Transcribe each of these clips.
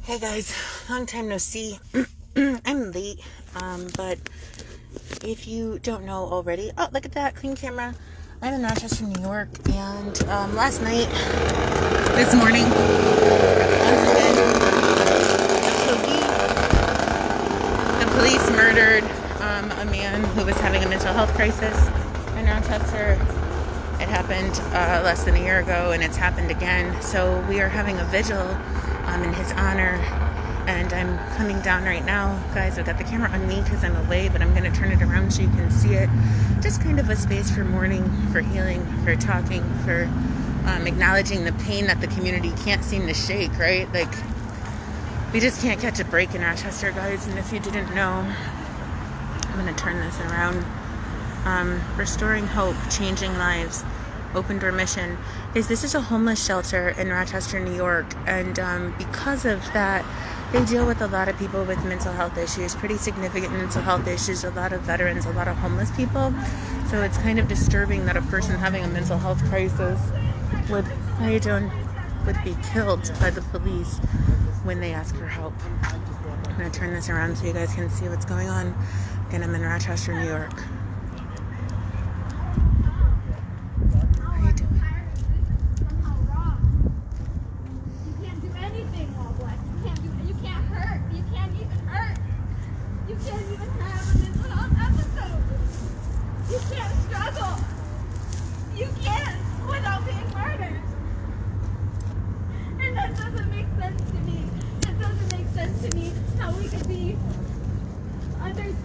Hey guys, long time no see. I'm late, but if you don't know already, oh, look at that clean camera. I'm in Rochester, New York, and last night, this morning, once again, the police murdered a man who was having a mental health crisis in Rochester. It happened less than a year ago, and it's happened again. So we are having a vigil in his honor, and I'm coming down right now. Guys, I've got the camera on me because I'm away, but I'm going to turn it around so you can see it. Just kind of a space for mourning, for healing, for talking, for acknowledging the pain that the community can't seem to shake, right? Like, we just can't catch a break in Rochester, guys. And if you didn't know, I'm going to turn this around. Restoring hope, changing lives, open door mission. This is a homeless shelter in Rochester, New York, and because of that, they deal with a lot of people with mental health issues, pretty significant mental health issues, a lot of veterans, a lot of homeless people. So it's kind of disturbing that a person having a mental health crisis would be killed by the police when they ask for help. I'm going to turn this around so you guys can see what's going on. Again, I'm in Rochester, New York.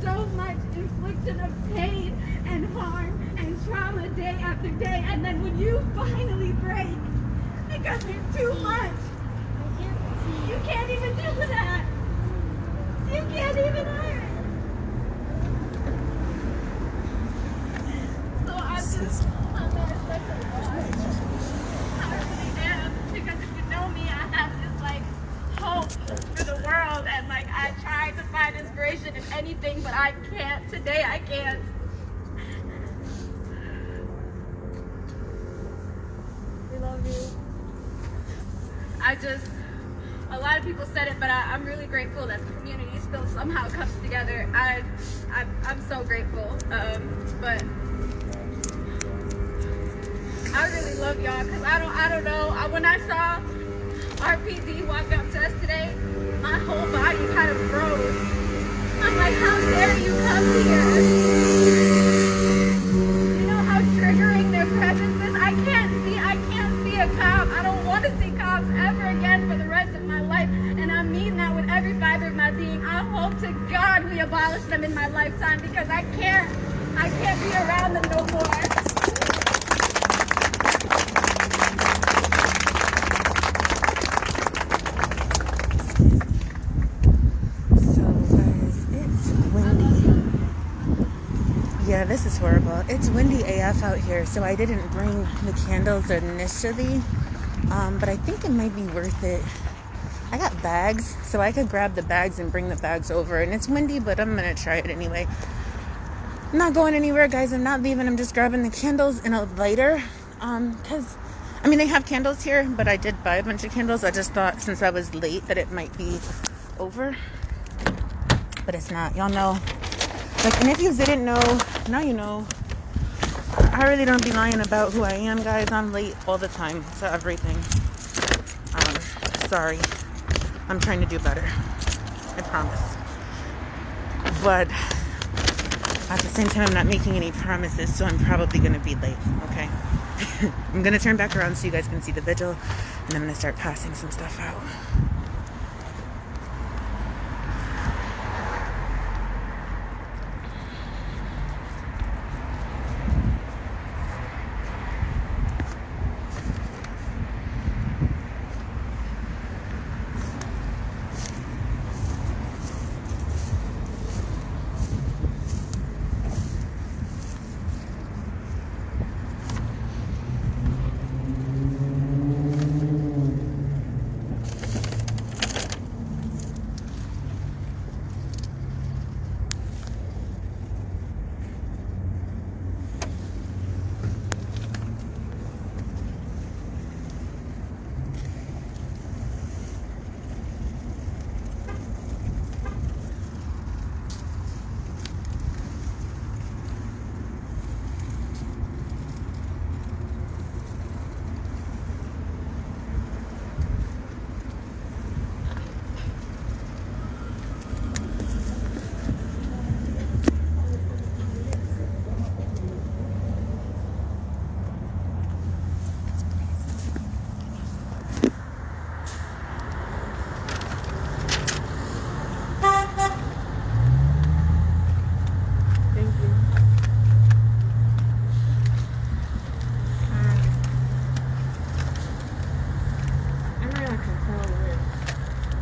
So much infliction of pain and harm and trauma day after day, and then when you finally break because it's too much, you can't even do that. You can't even hurt. So I'm at such a loss. I really am, because if you know me, I have this hope for the world, and I try to find inspiration in anything, but I can't. Today I can't. We love you. A lot of people said it, but I'm really grateful that the community still somehow comes together. I'm so grateful. But I really love y'all, because I don't know. When I saw RPD walk up to us today, my whole body kind of froze. I'm like, how dare you come here? You know how triggering their presence is? I can't see a cop. I don't want to see cops ever again for the rest of my life. And I mean that with every fiber of my being. I hope to God we abolish them in my lifetime, because I can't be around them no more. Yeah, this is horrible. It's windy AF out here, so I didn't bring the candles initially, but I think it might be worth it. I got bags, so I could grab the bags and bring the bags over, and it's windy, but I'm going to try it anyway. I'm not going anywhere, guys. I'm not leaving. I'm just grabbing the candles and a lighter, because, they have candles here, but I did buy a bunch of candles. I just thought since I was late that it might be over, but it's not. Y'all know. And if you didn't know, now you know. I really don't be lying about who I am, guys. I'm late all the time to everything. Sorry. I'm trying to do better. I promise. But at the same time, I'm not making any promises, so I'm probably going to be late, okay? I'm going to turn back around so you guys can see the vigil, and I'm going to start passing some stuff out.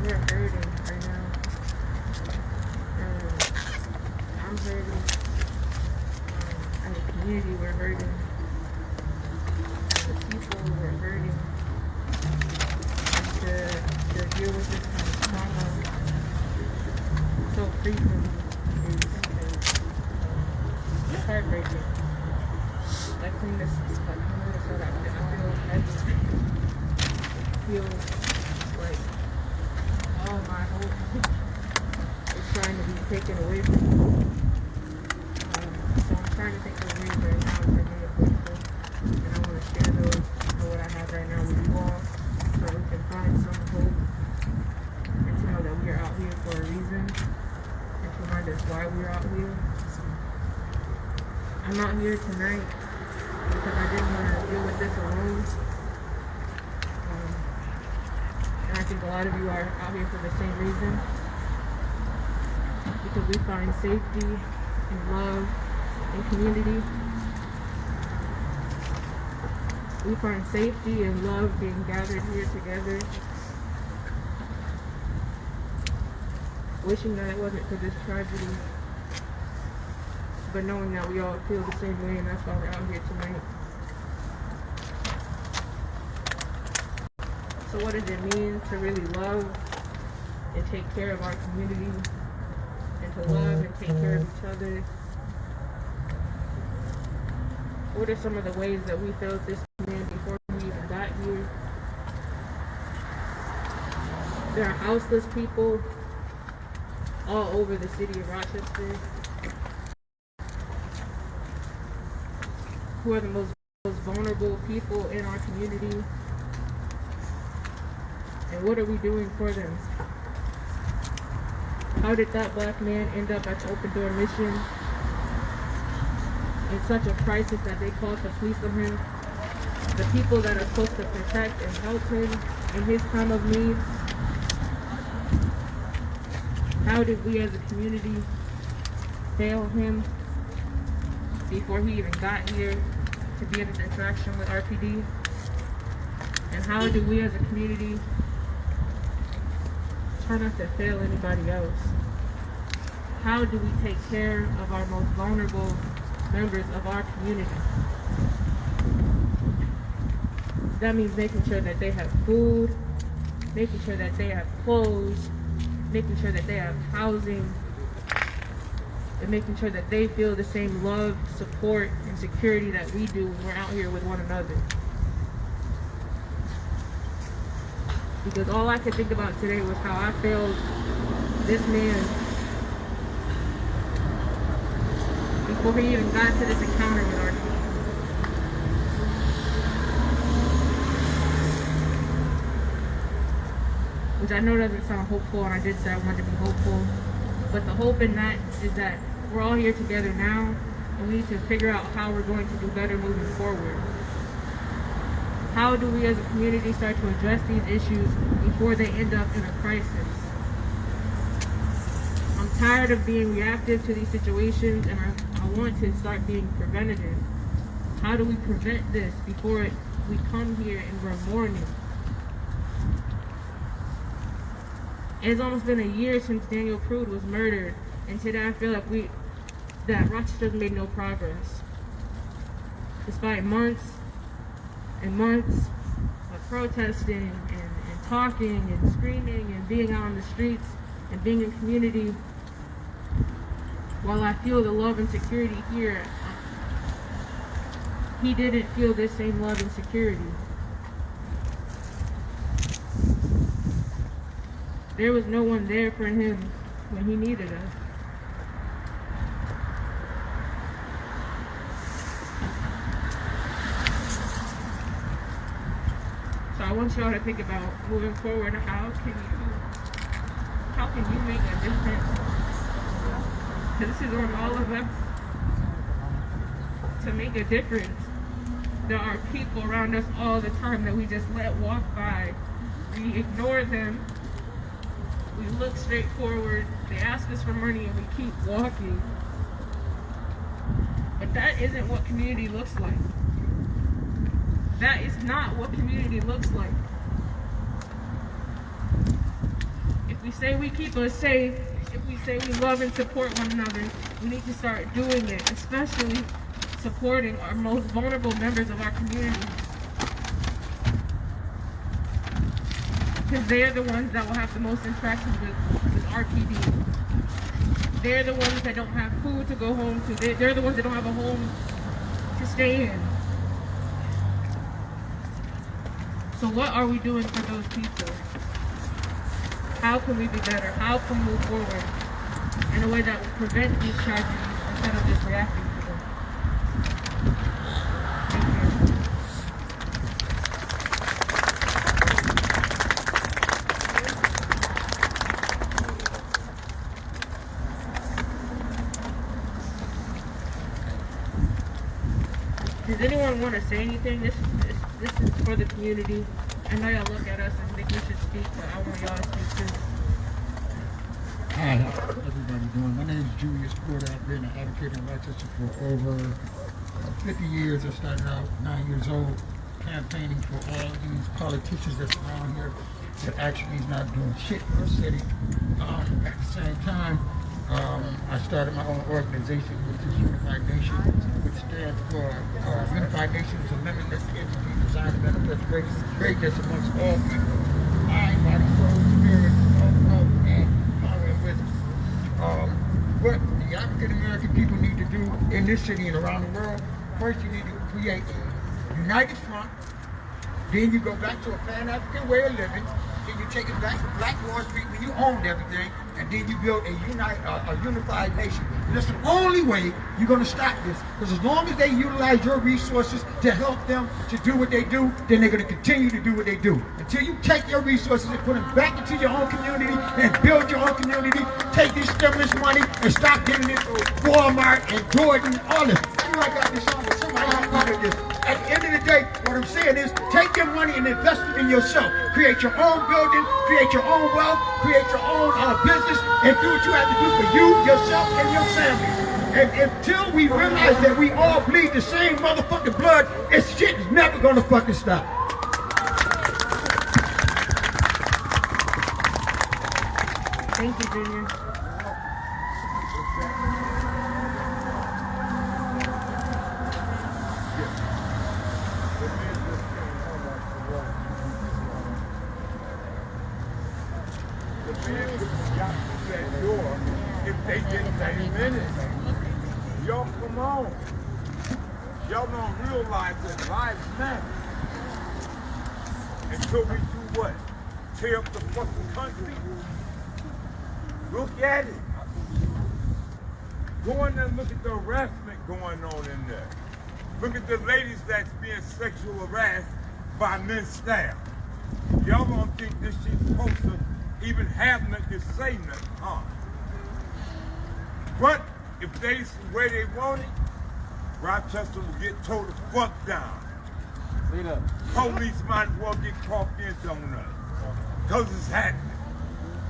we're hurting right now. I'm hurting. As a community, we're hurting. As a people, we're hurting. And to deal with this kind of trauma so frequently is heartbreaking. Like from this, like from Minnesota, I feel heavy. I feel like all my hope is trying to be taken away from me. So I'm trying to think of ways right now to be grateful, and I want to share those, what I have right now with you all, so we can find some hope, and to know that we are out here for a reason, and to remind us why we're out here. I'm out here tonight because I didn't want to deal with this alone. And I think a lot of you are out here for the same reason. Because we find safety and love and community. We find safety and love being gathered here together. Wishing that it wasn't for this tragedy. But knowing that we all feel the same way, and that's why we're out here tonight. So what does it mean to really love and take care of our community, and to love and take care of each other? What are some of the ways that we felt this man before we even got here? There are houseless people all over the city of Rochester who are the most vulnerable people in our community. And what are we doing for them? How did that black man end up at the Open Door Mission in such a crisis that they called the police on him? The people that are supposed to protect and help him in his time of need. How did we as a community fail him before he even got here to be in an interaction with RPD? And how do we as a community try not to fail anybody else? How do we take care of our most vulnerable members of our community? That means making sure that they have food, making sure that they have clothes, making sure that they have housing, and making sure that they feel the same love, support, and security that we do when we're out here with one another. Because all I could think about today was how I failed this man before he even got to this encounter with our team. Which I know doesn't sound hopeful, and I did say I wanted to be hopeful. But the hope in that is that we're all here together now, and we need to figure out how we're going to do better moving forward. How do we as a community start to address these issues before they end up in a crisis? I'm tired of being reactive to these situations, and I want to start being preventative. How do we prevent this before we come here and we're mourning? It's almost been a year since Daniel Prude was murdered, and today I feel like that Rochester's made no progress. Despite months and months of protesting and talking and screaming and being out on the streets and being in community, while I feel the love and security here, he didn't feel this same love and security. There was no one there for him when he needed us. So I want y'all to think about moving forward. How can you make a difference? This is on all of us to make a difference. There are people around us all the time that we just let walk by. We ignore them. We look straight forward. They ask us for money and we keep walking. But that isn't what community looks like. That is not what community looks like. we say we keep us safe, if we say we love and support one another, we need to start doing it, especially supporting our most vulnerable members of our community. Because they're the ones that will have the most interactions with RPD. They're the ones that don't have food to go home to. They're the ones that don't have a home to stay in. So what are we doing for those people? How can we be better? How can we move forward in a way that will prevent these tragedies instead of just reacting to them? Thank you. Does anyone want to say anything? This is for the community. I know y'all look at us and think we should speak, but I want y'all to speak too. Hi, how's everybody doing? My name is Julius Porter. I've been an advocate in Rochester for over 50 years. I started out 9 years old campaigning for all these politicians that's around here that actually is not doing shit for the city. At the same time, I started my own organization, which is Unified Nation, which stands for Unified Nation is a limitless entity designed to manifest greatness amongst all people. Mind, body, soul, spirit, love, and power and wisdom. What the African American people need to do in this city and around the world, first you need to create a united front, then you go back to a Pan-African way of living, then you take it back to Black Wall Street when you owned everything, and then you build a unified nation. And that's the only way you're going to stop this. Because as long as they utilize your resources to help them to do what they do, then they're going to continue to do what they do. Until you take your resources and put them back into your own community and build your own community, take this stimulus money and stop giving it to Walmart and Jordan, all this. I feel like I got this on with somebody else with this. At the end of the day, what I'm saying is take your money and invest it in yourself. Create your own building, create your own wealth, create your own business, and do what you have to do for you, yourself, and your family. And until we realize that we all bleed the same motherfucking blood, this shit is never gonna fucking stop. Thank you, Junior. If they get 30 minutes. Y'all come on. Y'all don't realize that lives matter. Until we do what? Tear up the fucking country? Look at it. Go in there and look at the harassment going on in there. Look at the ladies that's being sexual harassed by men's staff. Y'all don't think this shit's supposed to even have nothing to say nothing, huh? But if they the way they want it, Rochester will get towed the fuck down. Police might as well get coughed into on us. Cause it's happening.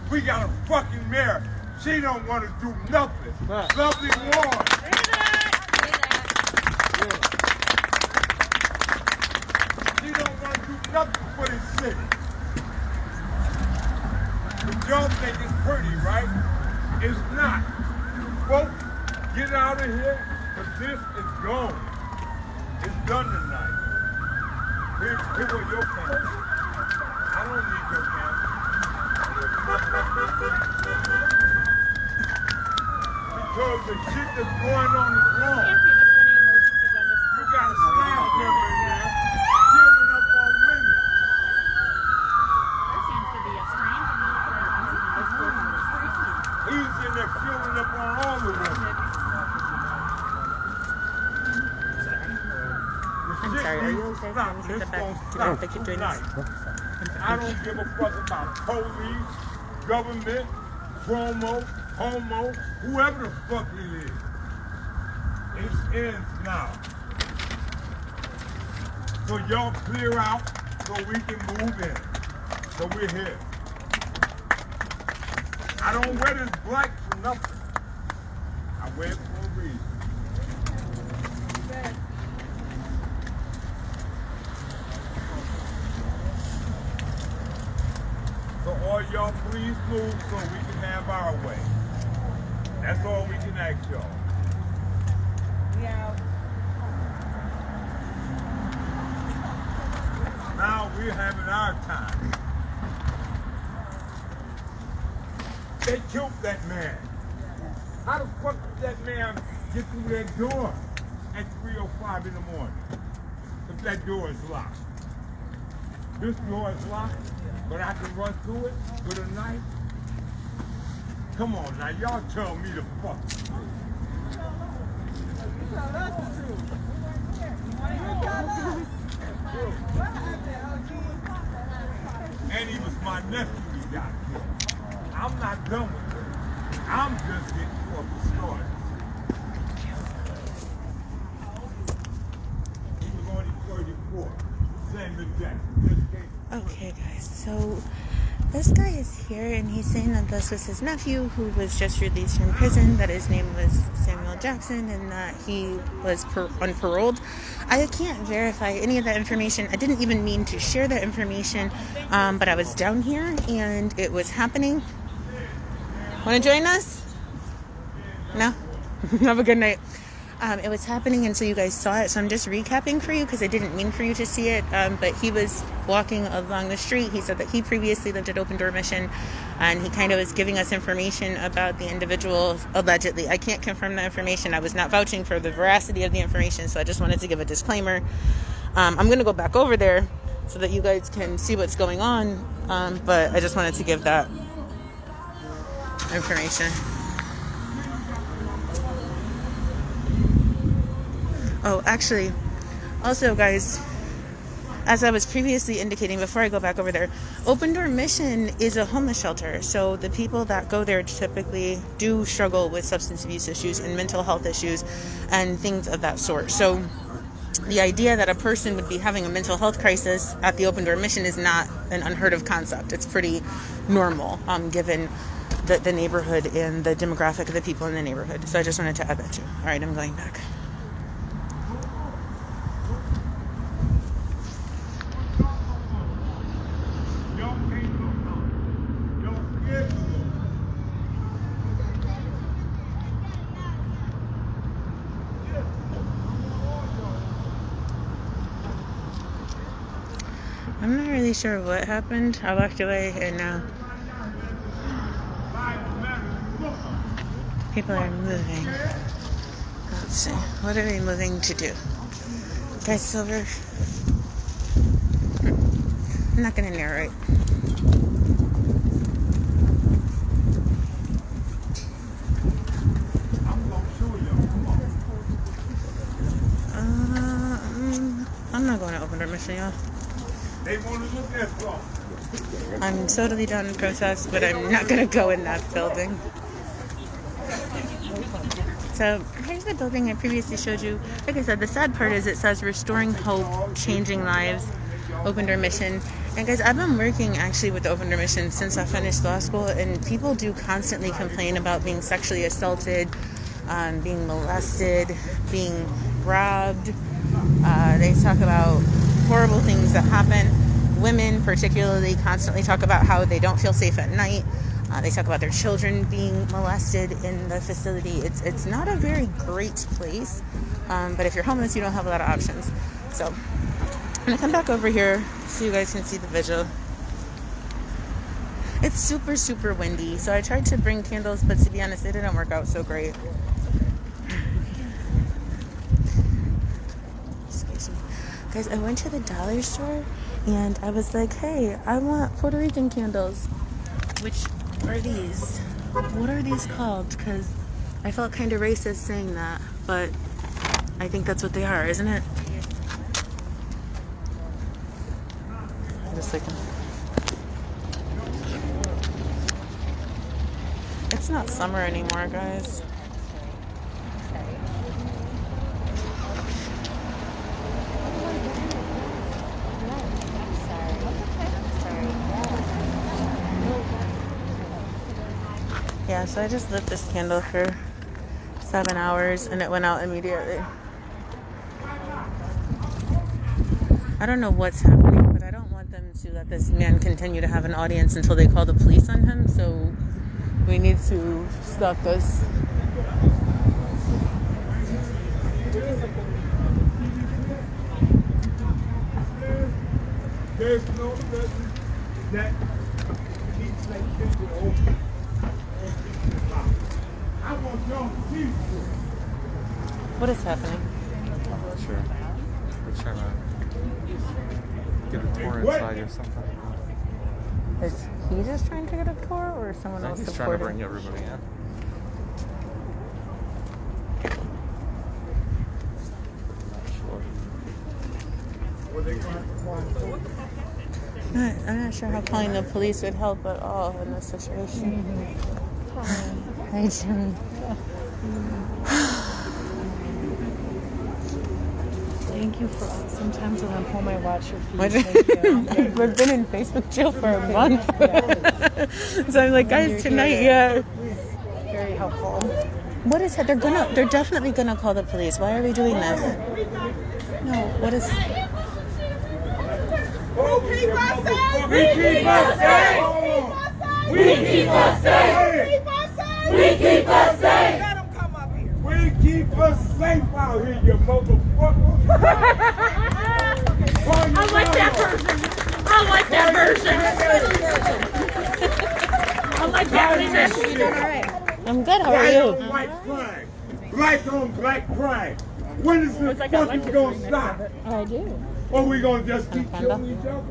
We got a fucking mayor. She don't want to do nothing. Lovely Warren. She don't want to do nothing for this city. But y'all think it's pretty, right? It's not. Folks, get out of here, but this is gone. It's done tonight. Here are your cameras. I don't need your cameras. Because the shit that's going on is wrong. You got a staff member in there killing up on women. He's in there killing up on all the women. I'm sorry, are you okay? Let me take that back to the picture join us. I don't give a fuck about police, government, promo, homo, whoever the fuck it is. It ends now. So y'all clear out so we can move in. So we're here. I don't wear this black for nothing. I wear it for a reason. So all all y'all please move so we can have our way. That's all we can ask y'all. Yeah. Now we're having our time. They killed that man. How the fuck did that man get through that door at 3:05 in the morning? If that door is locked. This door is locked, but I can run through it with a knife? Come on now, y'all tell me the fuck the truth. And he was my nephew he got killed. I'm not done with it. I'm just getting fucking started. He was only 34. Samuel Jackson just came. Okay, guys, so this guy is here and he's saying that this was his nephew who was just released from prison, that his name was Samuel Jackson, and that he was unparoled. I can't verify any of that information. I didn't even mean to share that information, but I was down here and it was happening. Want to join us? No? Have a good night. It was happening and so you guys saw it, so I'm just recapping for you because I didn't mean for you to see it, but he was walking along the street. He said that he previously lived at Open Door Mission and he kind of was giving us information about the individual allegedly. I can't confirm the information. I was not vouching for the veracity of the information, so I just wanted to give a disclaimer. I'm going to go back over there so that you guys can see what's going on, but I just wanted to give that information. Oh, actually, also, guys, as I was previously indicating before I go back over there, Open Door Mission is a homeless shelter. So the people that go there typically do struggle with substance abuse issues and mental health issues and things of that sort. So the idea that a person would be having a mental health crisis at the Open Door Mission is not an unheard of concept. It's pretty normal, given the neighborhood and the demographic of the people in the neighborhood. So I just wanted to add that too. All right, I'm going back. I'm not really sure what happened. I walked away and now people are moving. Let's see. What are they moving to do? Guys, Silver. I'm not going to narrate. I'm not going to Open Door Mission, y'all. They want to look at us. I'm totally down in protest, but I'm not going to go in that building. So here's the building I previously showed you. Like I said, the sad part is it says Restoring Hope, Changing Lives, Open Door Mission. And guys, I've been working actually with the Open Door Mission since I finished law school, and people do constantly complain about being sexually assaulted, being molested, being robbed. They talk about horrible things that happen. Women particularly constantly talk about how they don't feel safe at night. They talk about their children being molested in the facility. It's not a very great place, but if you're homeless, you don't have a lot of options. So I'm gonna come back over here so you guys can see the vigil. It's super, super windy, so I tried to bring candles, but to be honest, it didn't work out so great. Excuse me. Guys, I went to the dollar store and I was like, hey, I want Puerto Rican candles. Which are these? What are these called? Because I felt kind of racist saying that, but I think that's what they are, isn't it? Just like, it's not summer anymore, guys. Yeah, so I just lit this candle for 7 hours and it went out immediately. I don't know what's happening, but I don't want them to let this man continue to have an audience until they call the police on him. So we need to stop this. There's no reason that keeps that kitchen open. I want y'all to see. What is happening? I'm not sure. We're trying to get a tour inside or something. Is he just trying to get a tour, or someone I else think he's trying to supporting? bring everybody in. I'm not sure how calling the police would help at all in this situation. Hi, Jimmy. Thank you for sometimes when I'm home I watch your feed. Thank you. We've been in Facebook jail for a month. So I'm like, guys, tonight, yeah. Very helpful. What is it? They're definitely gonna call the police. Why are we doing this? No, what is... We keep us safe! We keep us safe! We keep us safe! We keep us safe! Let them come up here. We keep us safe out here, you motherfucker! I like that version. I like that version. I like that version. You doing all right? I'm good, how are White you? on white crime. Black on black crime. When is this fucking gonna stop? I do. Or we gonna just keep killing each other?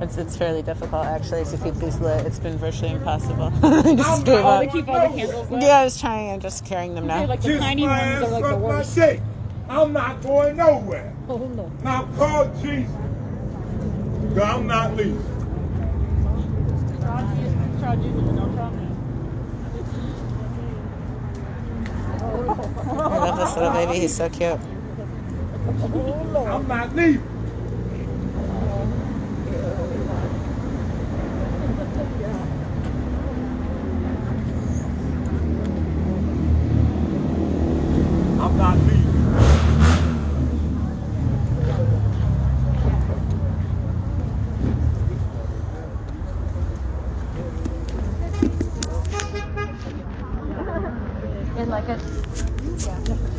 It's fairly difficult, actually, to keep these lit. It's been virtually impossible. I just gave up. To keep all the candles lit. Yeah, I was trying. I'm just carrying them now. Like the Kiss tiny my ones ass are like the up my worst. dick. I'm not going nowhere. Oh, no. Now call Jesus. 'Cause I'm not leaving. Try Jesus, don't try me. I love this little baby. He's so cute. I'm not leaving. I'm not leaving.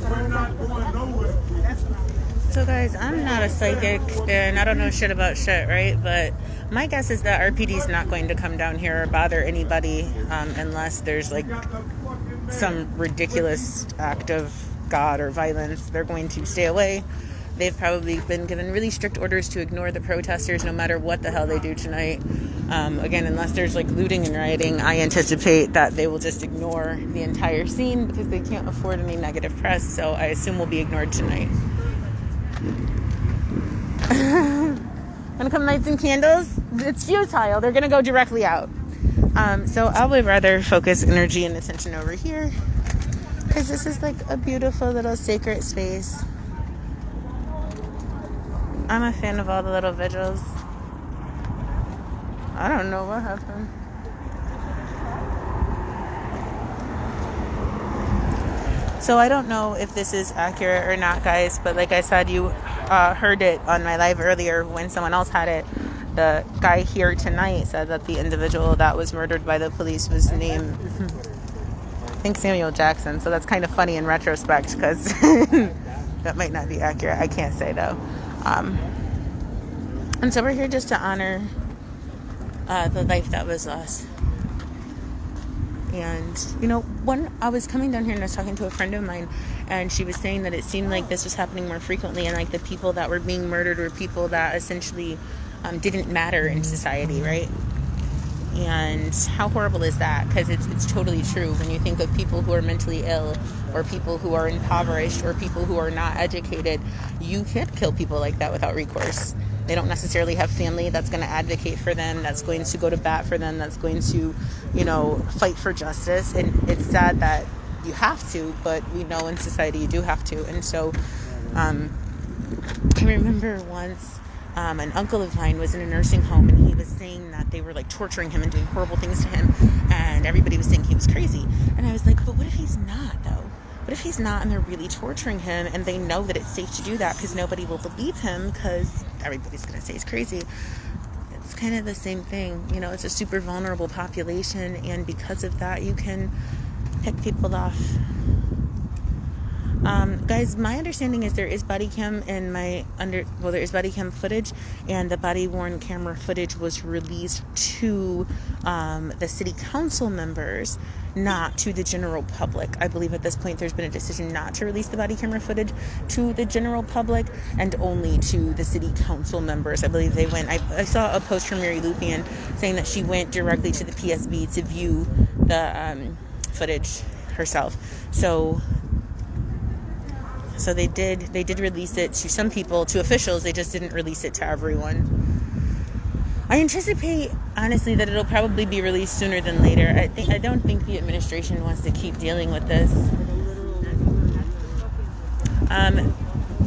We're not going nowhere. So guys, I'm not a psychic and I don't know shit about shit, right? But my guess is that RPD is not going to come down here or bother anybody unless there's like some ridiculous act of God or violence. They're going to stay away. They've probably been given really strict orders to ignore the protesters no matter what the hell they do tonight. Again, unless there's like looting and rioting, I anticipate that they will just ignore the entire scene because they can't afford any negative press. So I assume we'll be ignored tonight. Wanna come light some candles? It's futile. They're gonna go directly out. So I would rather focus energy and attention over here because this is like a beautiful little sacred space. I'm a fan of all the little vigils. I don't know what happened. So I don't know if this is accurate or not, guys, but like I said, you heard it on my live earlier when someone else had it. The guy here tonight said that the individual that was murdered by the police was named, I think, Samuel Jackson. So that's kind of funny in retrospect because that might not be accurate. I can't say though. And so we're here just to honor the life that was lost. And, you know, when I was coming down here and I was talking to a friend of mine, and she was saying that it seemed like this was happening more frequently, and like the people that were being murdered were people that essentially didn't matter in society, right? And how horrible is that? Because it's totally true. When you think of people who are mentally ill, or people who are impoverished, or people who are not educated, you can't kill people like that without recourse. They don't necessarily have family that's going to advocate for them, that's going to go to bat for them, that's going to, you know, fight for justice. And it's sad that you have to, but we know in society you do have to. And so I remember once an uncle of mine was in a nursing home, and he was saying that they were like torturing him and doing horrible things to him, and everybody was saying he was crazy. And I was like, but what if he's not though? What if he's not and they're really torturing him and they know that it's safe to do that because nobody will believe him because everybody's going to say he's crazy? it's kind of the same thing. You know, it's a super vulnerable population, and because of that, you can pick people off. Guys, my understanding is there is body cam there is body cam footage, and the body-worn camera footage was released to the city council members, not to the general public. I believe at this point there's been a decision not to release the body camera footage to the general public and only to the city council members. I believe they went, I saw a post from Mary Lupian saying that she went directly to the PSB to view the footage herself. So they did release it to some people, to officials. They just didn't release it to everyone. I anticipate, honestly, that it'll probably be released sooner than later. I don't think the administration wants to keep dealing with this.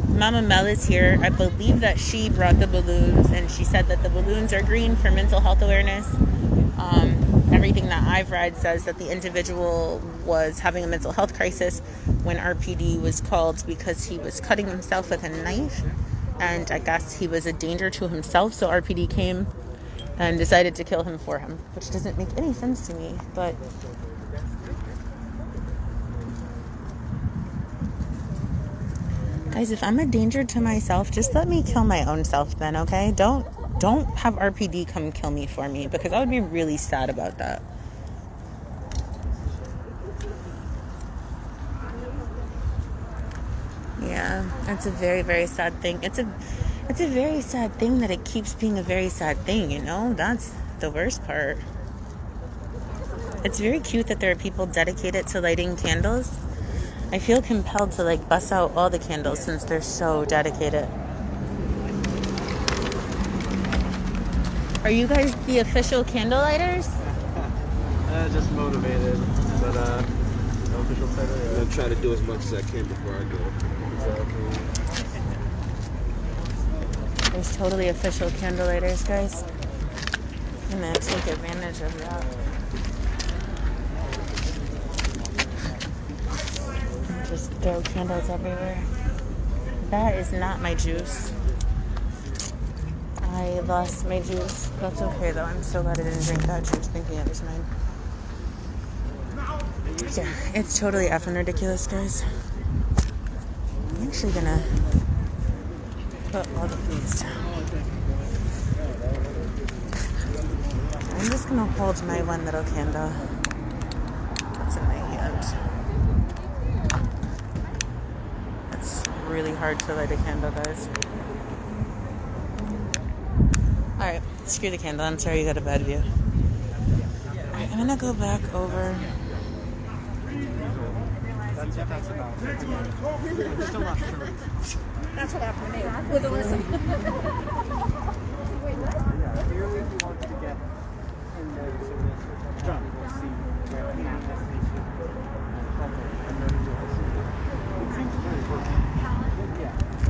Mama Mel is here. I believe that she brought the balloons, and she said that the balloons are green for mental health awareness. Everything that I've read says that the individual was having a mental health crisis when RPD was called because he was cutting himself with a knife, and I guess he was a danger to himself, so RPD came and decided to kill him for him, which doesn't make any sense to me. But guys, if I'm a danger to myself, just let me kill my own self then, okay? Don't have RPD come kill me for me, because I would be really sad about that. Yeah, it's a very, very sad thing. It's a very sad thing that it keeps being a very sad thing, you know? That's the worst part. It's very cute that there are people dedicated to lighting candles. I feel compelled to like bust out all the candles since they're so dedicated. Are you guys the official candle lighters? Just motivated, but no official title yet. I'll try to do as much as I can before I go. There's totally official candle lighters, guys. I'm gonna take advantage of that. And just throw candles everywhere. That is not my juice. I lost my juice. That's okay though. I'm so glad I didn't drink that juice thinking it was mine. Yeah, it's totally effing ridiculous, guys. I'm actually gonna put all of these down. I'm just gonna hold my one little candle that's in my hand. It's really hard to light a candle, guys. Alright, screw the candle. I'm sorry you got a bad view. Alright, I'm gonna go back over. That's what that's about. It's still not true. That's what happened to me with Alyssa. Yeah, clearly he wants to get in there so that John will see where the manifestation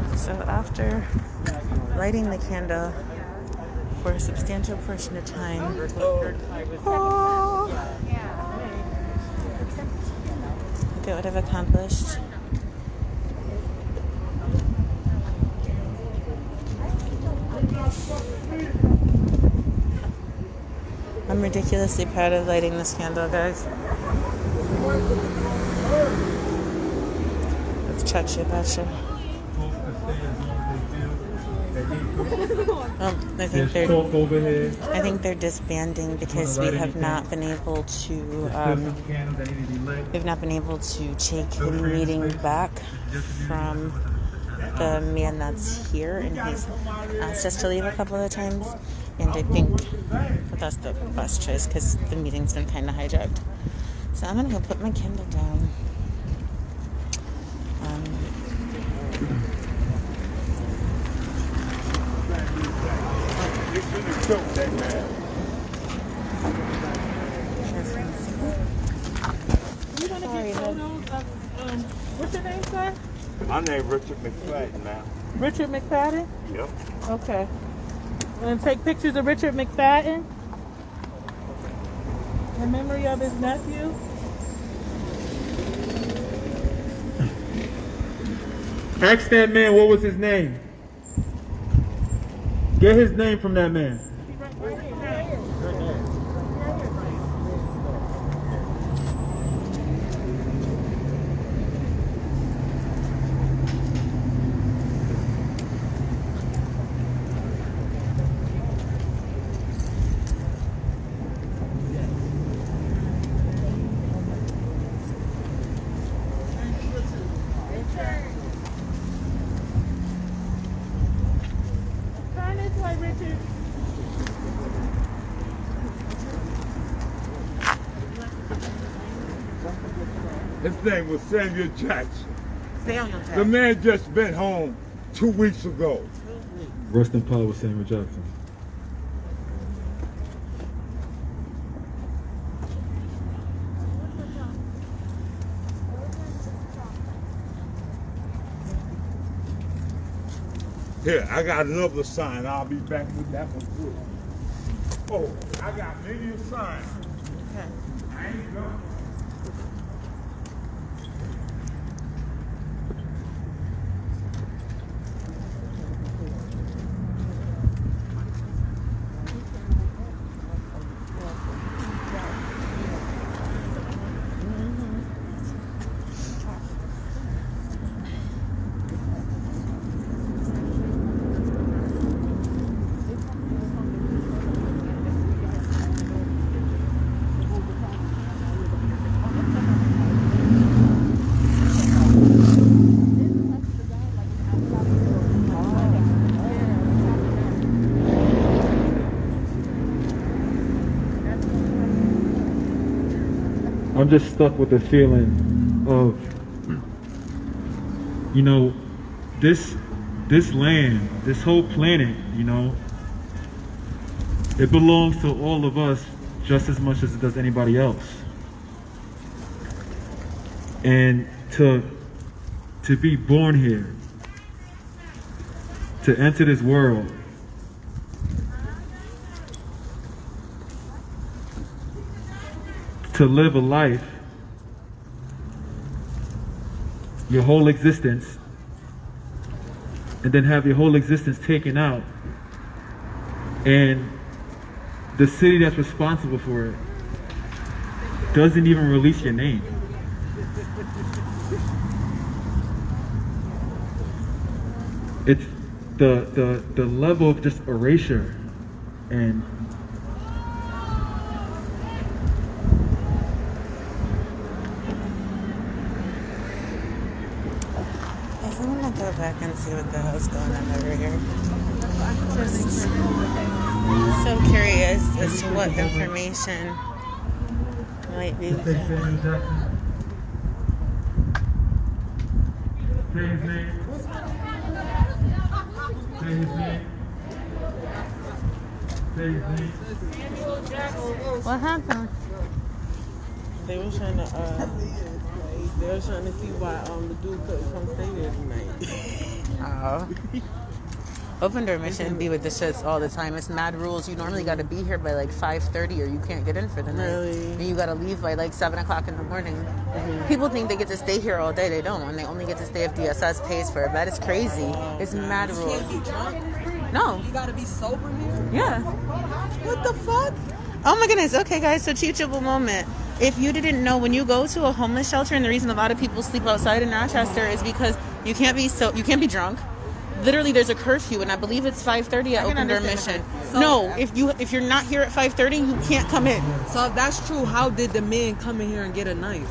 and So after lighting the candle for a substantial portion of time, look at what I've accomplished. I'm ridiculously proud of lighting this candle, guys. Let's touch it, betcha. I think they're disbanding because we have not been able to take the meeting back from the man that's here, and he's asked us to leave a couple of times, and I think that's the best choice because the meeting's been kind of hijacked. So I'm gonna go put my candle down. What's your name, sir? My name's Richard McFadden now. Richard McFadden? Yep. Okay. Want to take pictures of Richard McFadden in memory of his nephew? Ask that man what was his name. Get his name from that man. His name was Samuel Jackson. Samuel Jackson. The man just been home 2 weeks ago. Rest in power, Samuel Jackson. Here, I got another sign. I'll be back with that one too. Oh, I got many a sign. Okay. I ain't done. I'm just stuck with the feeling of, you know, this land, this whole planet, you know, it belongs to all of us just as much as it does anybody else. And to be born here, to enter this world, to live a life, your whole existence, and then have your whole existence taken out, and the city that's responsible for it doesn't even release your name. It's the level of just erasure and I want to go back and see what the hell's going on over here. Just so curious as to what information might be. What happened? They were trying to see why the dude couldn't come stay there tonight. Oh. Open door mission be with the shits all the time. It's mad rules. You normally got to be here by like 5:30 or you can't get in for the night. Really? And you got to leave by like 7 o'clock in the morning. People think they get to stay here all day. They don't. And they only get to stay if DSS pays for it. That is crazy. It's mad rules. Can't be drunk? No. You gotta be sober here? Yeah. What the fuck? Oh my goodness. Okay, guys. So teachable moment. If you didn't know, when you go to a homeless shelter, and the reason a lot of people sleep outside in Rochester is because you can't be drunk. Literally, there's a curfew, and I believe it's 5:30 at open door mission. So, no, if you're not here at 5:30, you can't come in. So if that's true, how did the man come in here and get a knife?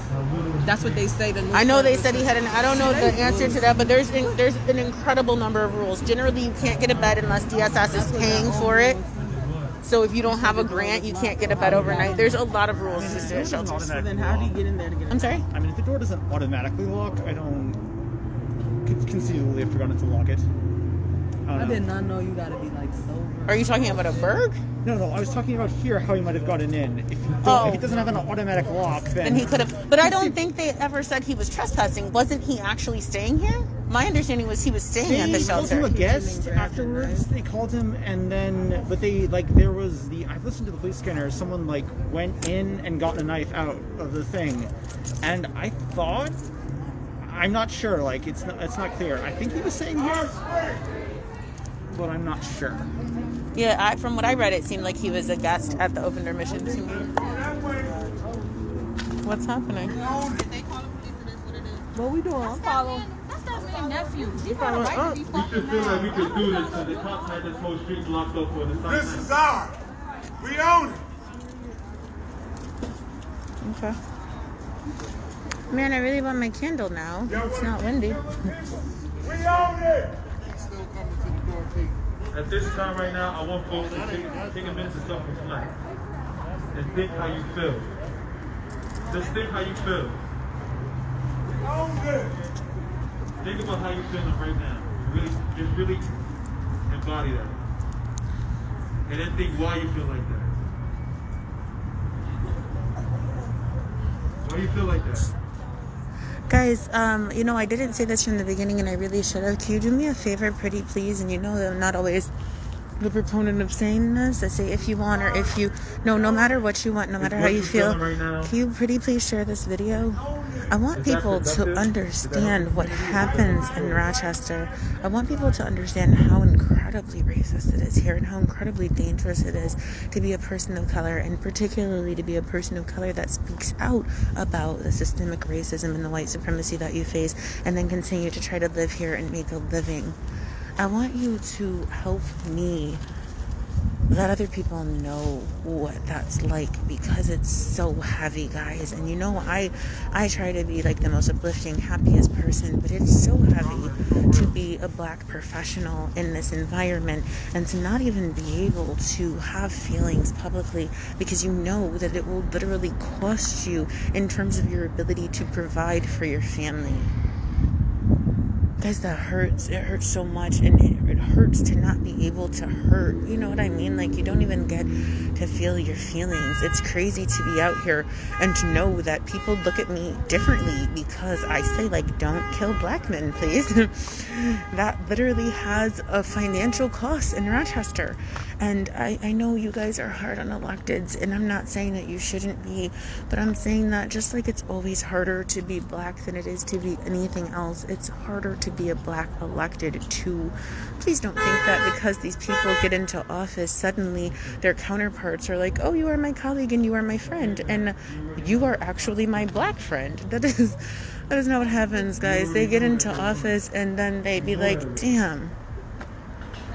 That's what they say. I know they said he had I don't know the answer to that, but there's an incredible number of rules. Generally, you can't get a bed unless DSS is paying for it. So if you don't have a grant, you can't get a bed overnight. There's a lot of rules to stay at shelters. So then how do you get in there to get a I'm sorry? I mean, if the door doesn't automatically lock, I don't conceivably have forgotten to lock it. I did not know you gotta be like sober. Are you talking about a burg? No, I was talking about here how he might have gotten in. If he doesn't have an automatic lock, then he could have. But I don't think they ever said he was trespassing. Wasn't he actually staying here? My understanding was he was staying at the They called shelter. him a guest afterwards. They called him, and then, but they, there was I've listened to the police scanner, someone, went in and got a knife out of the thing. And I thought, I'm not sure, it's not clear. I think he was staying here, but I'm not sure. Yeah, from what I read, it seemed like he was a guest at the open door mission to me. What's happening? What we doing? I'm following. That's my nephew. He got a right to be We should feel like we could do this because the cops had this whole street blocked up for the stop This sign. is ours. We own it. Okay. Man, I really want my candle now. It's not windy. We own it. At this time right now, I want folks to take a minute to self-reflect and think how you feel. Just think how you feel. Think about how you're feeling right now. Just really embody that. And then think why you feel like that. Why do you feel like that? Guys, you know, I didn't say this from the beginning and I really should have. Can you do me a favor, pretty please? And you know that I'm not always the proponent of saying this. I say if you want or if you... No matter what you want, no matter how you feel. Right now, can you pretty please share this video? I want people to understand what happens in Rochester. I want people to understand how incredibly racist it is here and how incredibly dangerous it is to be a person of color, and particularly to be a person of color that speaks out about the systemic racism and the white supremacy that you face and then continue to try to live here and make a living. I want you to help me let other people know what that's like, because it's so heavy, guys. And you know, I try to be like the most uplifting, happiest person, but it's so heavy to be a black professional in this environment and to not even be able to have feelings publicly, because you know that it will literally cost you in terms of your ability to provide for your family. Guys, that hurts. It hurts so much, and it hurts to not be able to hurt. You know what I mean? Like, you don't even get to feel your feelings. It's crazy to be out here and to know that people look at me differently because I say, like, don't kill black men, please. That literally has a financial cost in Rochester. And I know you guys are hard on electeds, and I'm not saying that you shouldn't be, but I'm saying that just like it's always harder to be black than it is to be anything else, it's harder to be a black elected too. Please don't think that because these people get into office, suddenly their counterparts are like, oh, you are my colleague and you are my friend, and you are actually my black friend. That is not what happens, guys. They get into office and then they be like, damn,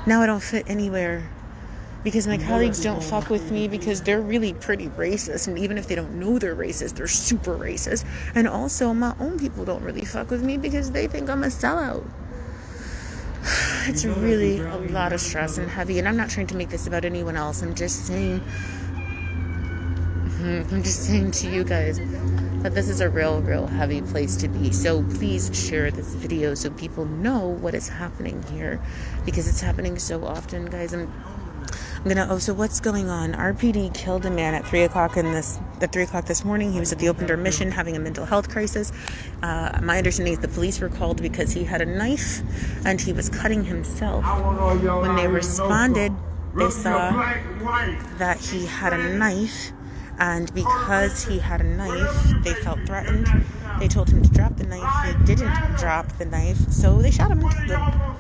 now I don't fit anywhere because my colleagues don't fuck with me because they're really pretty racist, and even if they don't know they're racist, they're super racist. And also my own people don't really fuck with me because they think I'm a sellout. It's really a lot of stress and heavy, and I'm not trying to make this about anyone else. I'm just saying to you guys that this is a real heavy place to be. So please share this video so people know what is happening here, because it's happening so often, guys. So what's going on? RPD killed a man at 3 o'clock this morning. He was at the open door mission having a mental health crisis. My understanding is the police were called because he had a knife and he was cutting himself. When they responded, they saw that he had a knife, and because he had a knife, they felt threatened. They told him to drop the knife. He didn't drop the knife, so they shot him and killed him.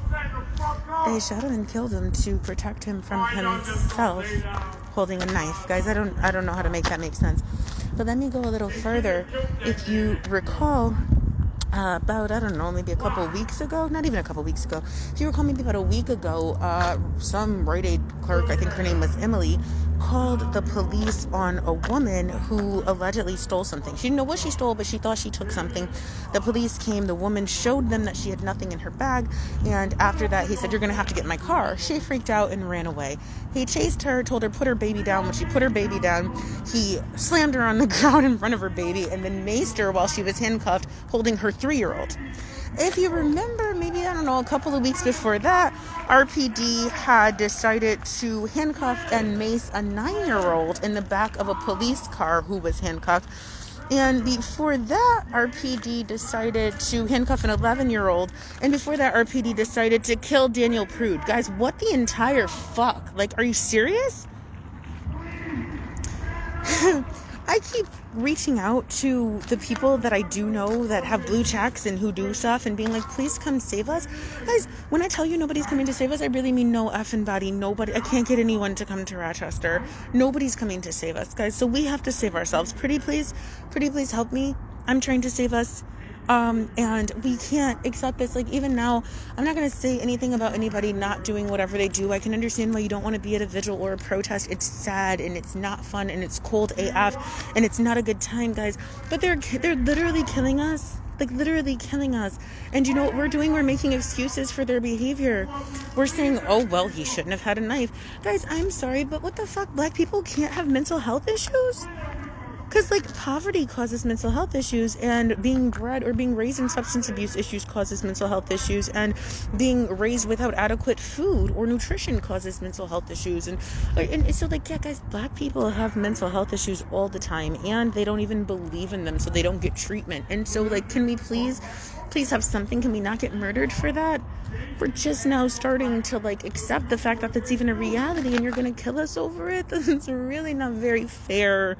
They shot him and killed him to protect him from himself holding a knife. Guys, I don't know how to make that make sense. But let me go a little further. If you recall, about, I don't know, maybe a couple weeks ago, not even a couple weeks ago, if you recall, maybe about a week ago, some Rite Aid clerk, I think her name was Emily, called the police on a woman who allegedly stole something. She didn't know what she stole, but she thought she took something. The police came, the woman showed them that she had nothing in her bag, and after that he said, you're gonna have to get in my car. She freaked out and ran away. He chased her, told her put her baby down. When she put her baby down, he slammed her on the ground in front of her baby and then maced her while she was handcuffed, holding her 3-year-old. If you remember, maybe, I don't know, a couple of weeks before that, RPD had decided to handcuff and mace a 9-year-old in the back of a police car who was handcuffed. And before that, RPD decided to handcuff an 11-year-old. And before that, RPD decided to kill Daniel Prude. Guys, what the entire fuck? Like, are you serious? I keep reaching out to the people that I do know that have blue checks and who do stuff and being like, please come save us. Guys, when I tell you nobody's coming to save us, I really mean no effing body. Nobody. I can't get anyone to come to Rochester. Nobody's coming to save us, guys. So we have to save ourselves. Pretty please help me. I'm trying to save us. And we can't accept this. Like, even now, I'm not going to say anything about anybody not doing whatever they do. I can understand why you don't want to be at a vigil or a protest. It's sad and it's not fun and it's cold AF and it's not a good time, guys. But they're literally killing us. Like, literally killing us. And you know what we're doing? We're making excuses for their behavior. We're saying, oh, well, he shouldn't have had a knife. Guys, I'm sorry, but what the fuck? Black people can't have mental health issues? Because, like, poverty causes mental health issues, and being bred or being raised in substance abuse issues causes mental health issues, and being raised without adequate food or nutrition causes mental health issues. And so, like, yeah, guys, black people have mental health issues all the time, and they don't even believe in them, so they don't get treatment. And so, like, can we please have something? Can we not get murdered for that? We're just now starting to, like, accept the fact that that's even a reality, and you're going to kill us over it? That's really not very fair.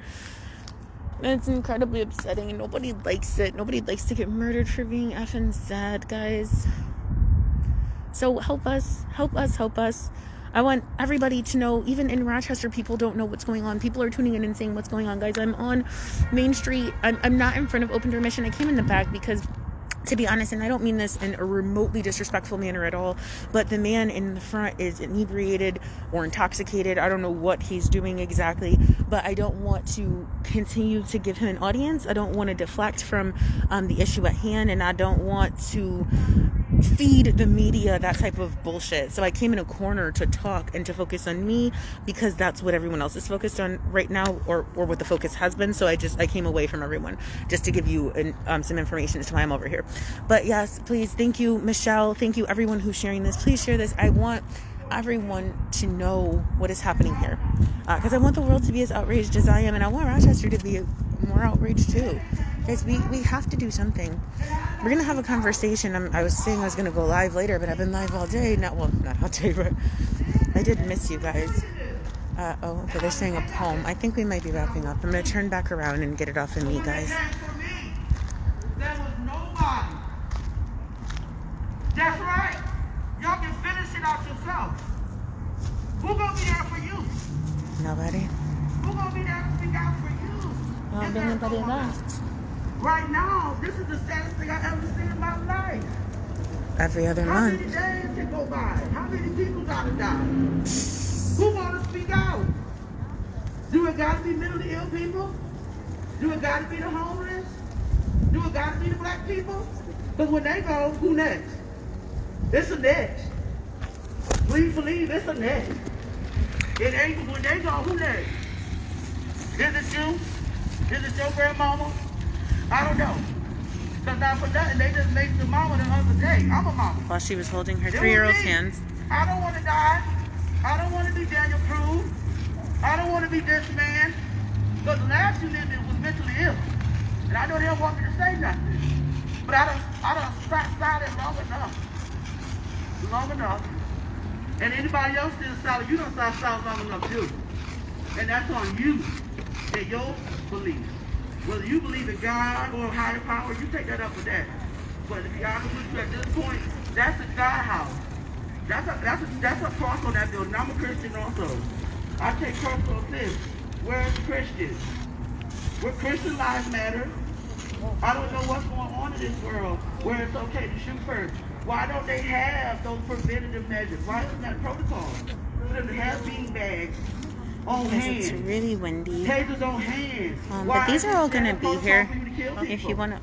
It's incredibly upsetting, and nobody likes it. Nobody likes to get murdered for being effing sad, guys. So help us. I want everybody to know, even in Rochester, people don't know what's going on. People are tuning in and saying what's going on, guys. I'm on Main Street. I'm not in front of Open Door Mission. I came in the back because, to be honest, and I don't mean this in a remotely disrespectful manner at all, but the man in the front is inebriated or intoxicated. I don't know what he's doing exactly, but I don't want to continue to give him an audience. I don't want to deflect from the issue at hand, and I don't want to feed the media that type of bullshit. So I came in a corner to talk and to focus on me, because that's what everyone else is focused on right now, or what the focus has been. So I came away from everyone just to give you some information as to why I'm over here. But yes, please, thank you, Michelle. Thank you, everyone who's sharing this. Please share this. I want everyone to know what is happening here, because I want the world to be as outraged as I am, and I want Rochester to be more outraged too. Guys, we have to do something. We're gonna have a conversation. I was saying I was gonna go live later, but I've been live all day. Not all day, but I did miss you guys. Okay, they're saying a poem. I think we might be wrapping up. I'm gonna turn back around and get it off of me, guys. There was nobody. That's right. Y'all can finish it out yourself. Who gonna be there for you? Nobody. Who gonna be there to speak out for you? Don't be anybody left. Right now, this is the saddest thing I've ever seen in my life. Every other How month. many days can go by? How many people gotta die? Who wanna speak out? Do it gotta be mentally ill people? Do it gotta be the homeless? Do it gotta be the black people? Because when they go, who next? It's a next. Please believe it's a next. It ain't when they go, who next? Is it you? Is it your grandmama? I don't know. Because not for nothing, they just made the mama the other day. I'm a mama. While she was holding her It was 3-year-old's me. hands. I don't want to die. I don't want to be Daniel Cruz. I don't want to be this man. Because the last you lived was mentally ill. And I know they don't want me to say nothing. But I don't sat silent long enough. And anybody else still silent, you don't sat silent long enough too. And that's on you and your beliefs. Whether you believe in God or higher power, you take that up with that. But to be honest with you, at this point, that's a God house. That's a cross on that building. I'm a Christian also. I take personal offense. Where's Christians? Where Christian lives matter. I don't know what's going on in this world where it's okay to shoot first. Why don't they have those preventative measures? Why isn't that protocol? For them to have bean bags on hand. It's really windy. Tasers on hand. But these are all going to be here. If you want to,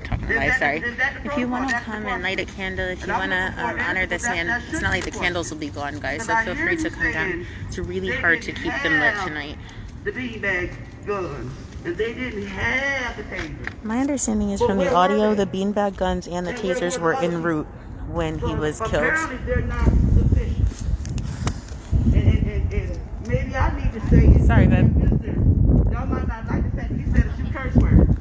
talking live, sorry. If you want to come and light a candle, if you want to honor this man, it's not like the candles will be gone, guys. So feel free to come down. It's really hard to keep them lit tonight. The beanbag guns, and they didn't have the taser. My understanding is from the audio, the beanbag guns and the tasers were en route when he was killed. Apparently, they're not sufficient. And maybe I need to say it. Sorry, babe. Y'all might not like the fact that he said a few curse words.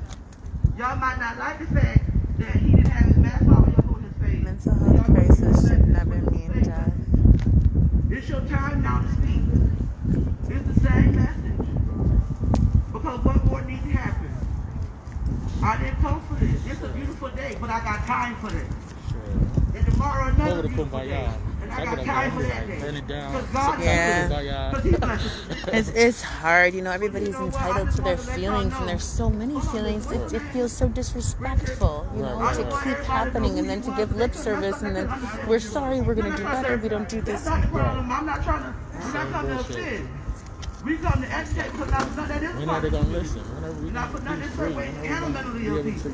Y'all might not like the fact that he didn't have his mask on in his face. Mental health crisis should never mean death. It's your time now to speak. It's the same message. Because what more needs to happen? I didn't come for this. It's a beautiful day, but I got time for this. And tomorrow another beautiful day. And I got time for that day. Because God It's hard, you know, everybody's entitled to their feelings, and there's so many feelings. It feels so disrespectful, you know, to keep happening and then to give lip service and then we're sorry, we're going to do better, we don't do this. That's not the problem. I'm not trying to offend. We come to educate because that is We're not going to listen. Whenever we not for nothing, it's for way to handle mentally ill people.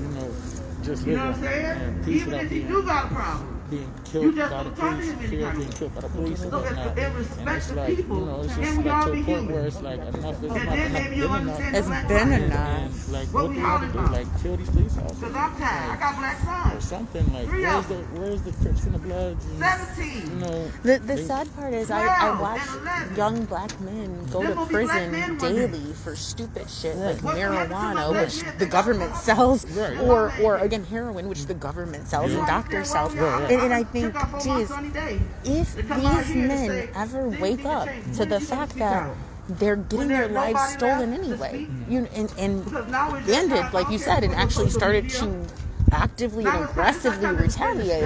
Just You know what I'm saying? Even if you do got a problem. being You killed just by the don't talk to police, him fear of being anymore. killed by the police and Look, whatnot. and And respect it's the like, people, you know, it's and just we like all to be a point human. where it's like enough is And enough, then maybe you'll been understand enough. It's the black been lives. enough. And like, What what we do you have to hollering do? about? Like, kill these police officers? Because I'm tired. I Like, got black or sons. something. Like, 3 of where's the Crips and the Bloods? And, 17. you know, The sad part is I 12 watch and 11. young black men go There to gonna be black prison men one day. daily for stupid shit like What's gonna happen to my marijuana, black which men? the government sells, Right. or again heroin, which the government sells and doctors sell. And I think, geez, if these men ever wake up to the fact that they're getting their lives stolen anyway, and banded, like you said, and actually started to actively and aggressively retaliate,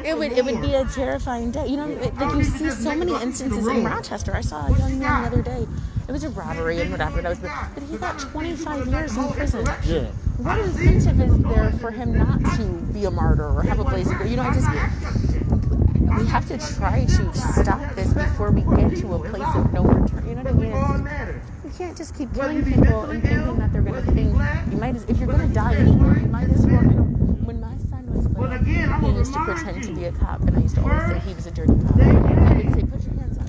it would be a terrifying day. You know, like you see so many instances in Rochester. I saw a young man the other day. It was a robbery and whatever. But he got 25 years in prison. yeah. What incentive is there for him not to be a martyr or have a place to go? You know, we have to try to stop this before we get to a place of no return. You know what I mean? You can't just keep killing people and thinking that they're going to think. You might, if you're going to die anyway, you might as well. When my son was little, he used to pretend to be a cop, and I used to always say he was a dirty cop. He would say, "Put your hands up,"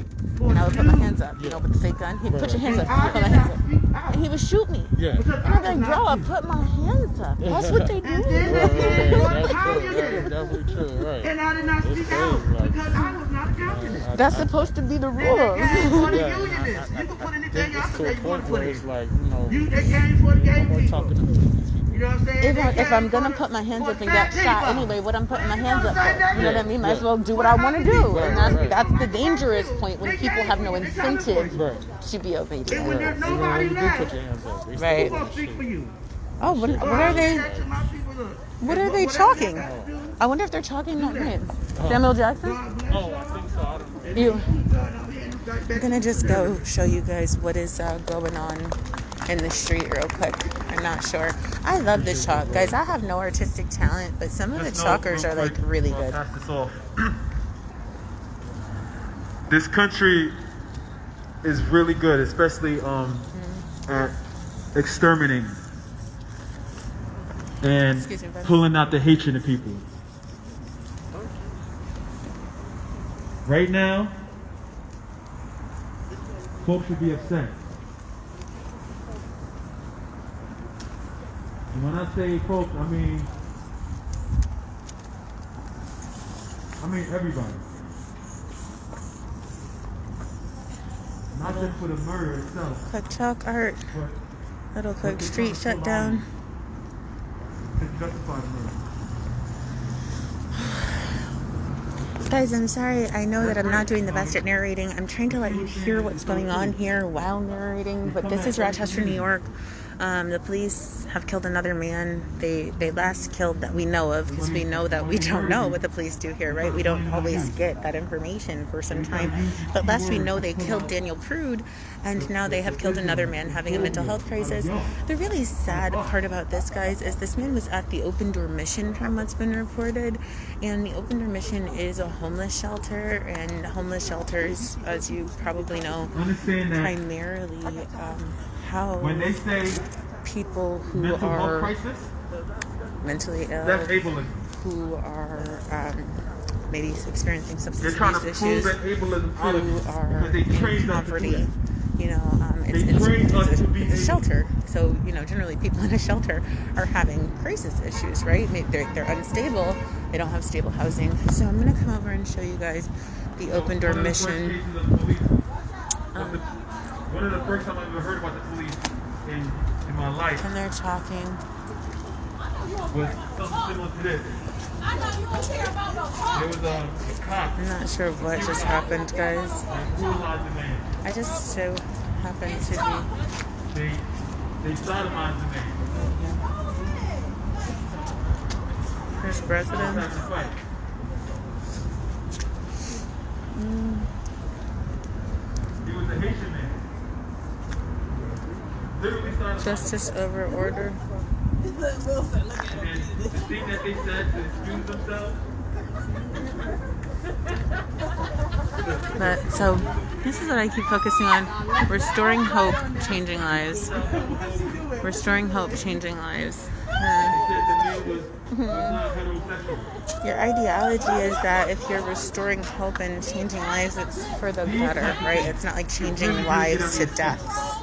and I would put my hands up. You know, with the fake gun, he'd put your hands up. Put my hands up. And he would shoot me. Yeah. And I'd be like, bro, I put my hands up. That's what they do. That's definitely true, right. And I did not speak out because I was not accountable. That's supposed to be the And rules. that game for the Yeah, unionists. You can put anything else It's to that a you want point to put where in. it's like, you know, That game for the game we're people. talking to these people. You know what I'm saying? If I'm gonna put my hands up and get shot anyway, what I'm putting my hands up for? You know what I mean? Might as well do what I want to do. And that's the dangerous point when people have no incentive Right. to be And when obedient. there's You know, nobody you do left, put your hands up. They Right. who's going to speak for you? Oh, what are they? Chalking? I wonder if they're chalking that name. Samuel Jackson? Oh, I think so. I don't know. You. I'm gonna just go show you guys what is going on in the street real quick. I'm not sure. I love the chalk, guys. I have no artistic talent, but some of the chalkers are like really good. Pass this off. This country is really good, especially at exterminating and Excuse me, brother. pulling out the hatred in people. Right now, folks should be upset. And when I say folks, I mean everybody. Not just for the murder itself, Quick chalk art. but Little quick street shut down. to justify the murder. Guys, I'm sorry. I know that I'm not doing the best at narrating. I'm trying to let you hear what's going on here while narrating, but this is Rochester, New York. The police have killed another man. They last killed that we know of, because we know that we don't know what the police do here, right? We don't always get that information for some time. But last we know, they killed Daniel Prude, and now they have killed another man having a mental health crisis. The really sad part about this, guys, is this man was at the Open Door Mission, from what's been reported. And the Open Door Mission is a homeless shelter, and homeless shelters, as you probably know, Understand that primarily when they house say people who mental health are crisis, mentally ill, that's ableism. who are maybe experiencing They're substance trying to abuse prove issues, that ableism out of who you are because they in trained us to do poverty. it. You know, They trained us to be it's a able- shelter. So, you know, generally people in a shelter are having crisis issues, right? They're unstable. They don't have stable housing. So I'm going to come over and show you guys the Open Door Mission. One of the first time I ever heard about the police in my life And they're talking. was something similar to this. There was a cop I'm not sure what just happened, guys. that brutalized a man. I just so happen to be. They sodomized the man. There's That's residents. the fight. He was a Haitian man. Literally sodomized. Justice over order. And then the thing that they said to excuse themselves. But so this is what I keep focusing on: restoring hope, changing lives. Restoring hope, changing lives. He said to me, not heterosexual. Your ideology is that if you're restoring hope and changing lives, it's for the better, right? It's not like changing lives to deaths.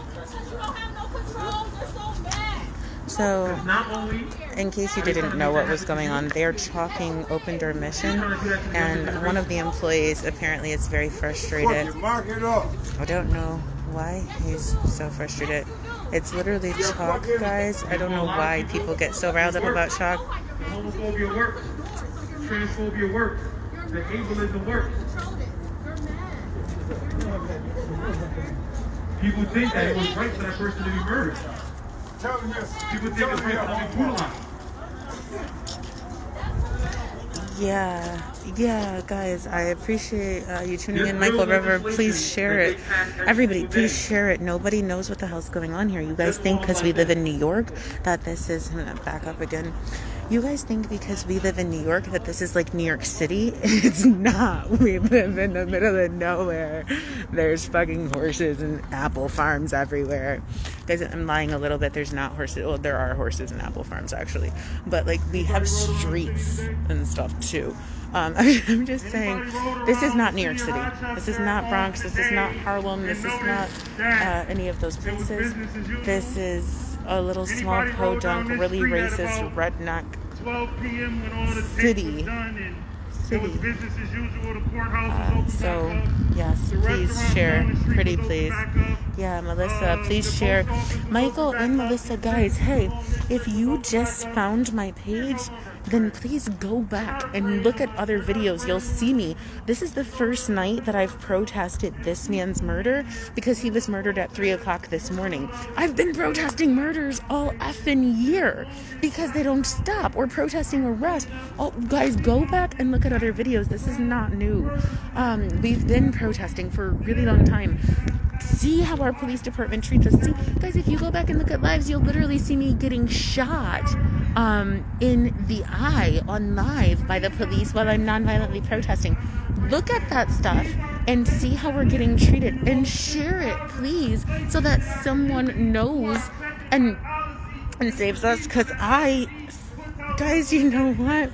So, in case you didn't know what was going on, they're chalking open door mission, and one of the employees apparently is very frustrated. I don't know why he's so frustrated. It's literally chalk, guys. I don't know why people get so riled up about chalk. Homophobia works. Transphobia works. The ableism works. People think that it was right for that person to be murdered. People think it's right to be brutalized. Yeah, guys, I appreciate you tuning in. Michael River, please share it. Everybody, please share it. Nobody knows what the hell's going on here. You guys think because we live in New York that this is, I'm going to back up again. You guys think because we live in New York that this is like New York City? It's not. We live in the middle of nowhere. There's fucking horses and apple farms everywhere. Guys, I'm lying a little bit. There's not horses. Well, there are horses and apple farms actually. But like we have streets and stuff too. I'm just saying, this is not New York City. This is not Bronx. This is not Harlem. This is not any of those places. This is a little small podunk, really racist redneck city. So yes, please share, pretty please. Yeah, Melissa, please share. Michael and Melissa, guys, hey, if you just found my page, then please go back and look at other videos. You'll see me. This is the first night that I've protested this man's murder because he was murdered at 3 o'clock this morning. I've been protesting murders all effing year because they don't stop. Or protesting arrest. Oh, guys, go back and look at other videos. This is not new. We've been protesting for a really long time. See how our police department treats us. See, guys, if you go back and look at lives, you'll literally see me getting shot in the eye on live by the police while I'm non-violently protesting. Look at that stuff and see how we're getting treated and share it, please, so that someone knows and saves us. Because guys, you know what?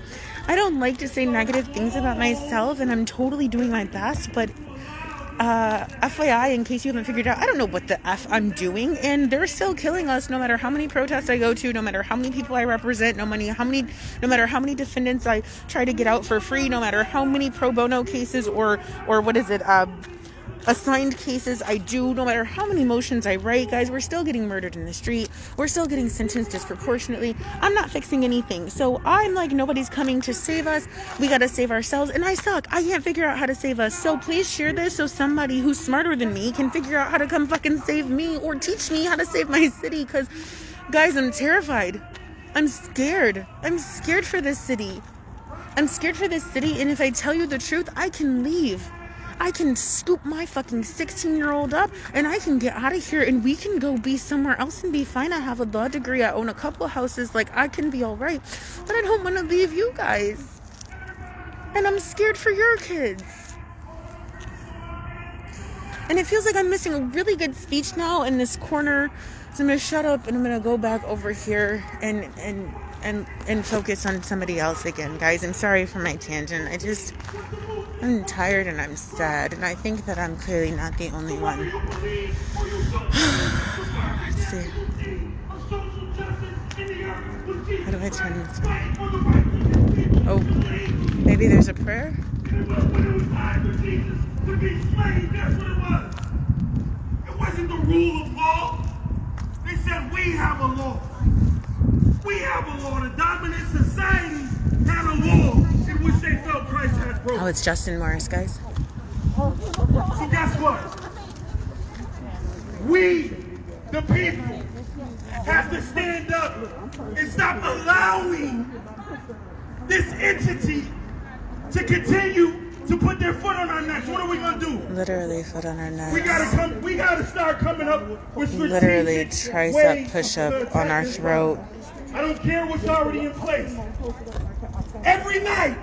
I don't like to say negative things about myself, and I'm totally doing my best, but FYI, in case you haven't figured out, I don't know what the F I'm doing, and they're still killing us no matter how many protests I go to, no matter how many people I represent, no matter how many defendants I try to get out for free, no matter how many pro bono cases or what is it, assigned cases I do, no matter how many motions I write, guys, we're still getting murdered in the street. We're still getting sentenced disproportionately. I'm not fixing anything. So I'm like, nobody's coming to save us. We got to save ourselves. And I suck. I can't figure out how to save us. So please share this so somebody who's smarter than me can figure out how to come fucking save me or teach me how to save my city. Because, guys, I'm terrified. I'm scared. I'm scared for this city. I'm scared for this city. And if I tell you the truth, I can leave. I can scoop my fucking 16-year-old up and I can get out of here and we can go be somewhere else and be fine. I have a law degree. I own a couple houses. Like, I can be all right. But I don't want to leave you guys. And I'm scared for your kids. And it feels like I'm missing a really good speech now in this corner. So I'm going to shut up and I'm going to go back over here and focus on somebody else again. Guys, I'm sorry for my tangent. I'm tired and I'm sad, and I think that I'm clearly not the only one. Let's see. How do I turn this on? Oh, maybe there's a prayer? It wasn't the rule of law. They said we have a law. We have a law. The dominant society had a law in which they felt Christ had broken. Oh, it's Justin Morris, guys. So guess what? We, the people, have to stand up and stop allowing this entity to continue to put their foot on our necks. What are we gonna do? Literally foot on our necks. We gotta start coming up with strategic literally tricep push-up on our throat. I don't care what's already in place. Every night,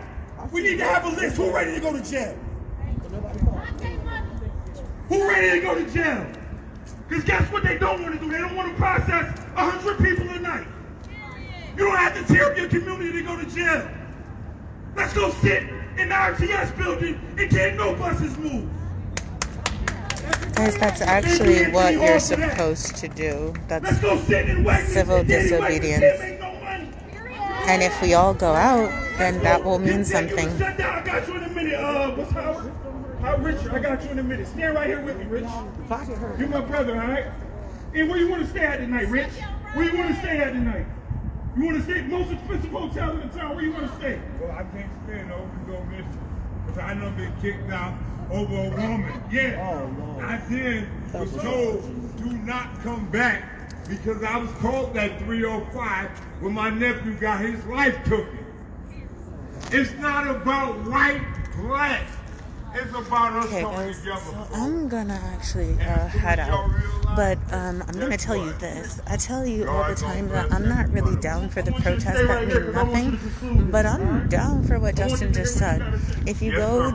we need to have a list. Who's ready to go to jail? Who's ready to go to jail? Because guess what they don't want to do? They don't want to process 100 people a night. You don't have to tear up your community to go to jail. Let's go sit in the RTS building and can't no buses move. Guys, that's actually what you're supposed to do. That's civil disobedience. And if we all go out, then that will mean something. Shut down. I got you in a minute. What's how Rich? I got you in a minute. Stand right here with me, Rich. You my brother, all right? And where you want to stay at tonight, Rich? Where you want to stay at tonight? You want to stay at the most expensive hotel in the town? Where you want to stay? Well, I can't stay in the Open Mission because I done been kicked out over a woman. Yeah. I then was told, do not come back because I was called that 305 when my nephew got his life taken. It's not about white, black. It's about us coming together. So I'm gonna actually head out, but I'm gonna tell you this. I tell you all the time that I'm not really down for the protests that mean nothing, but I'm down for what Justin just said. If you go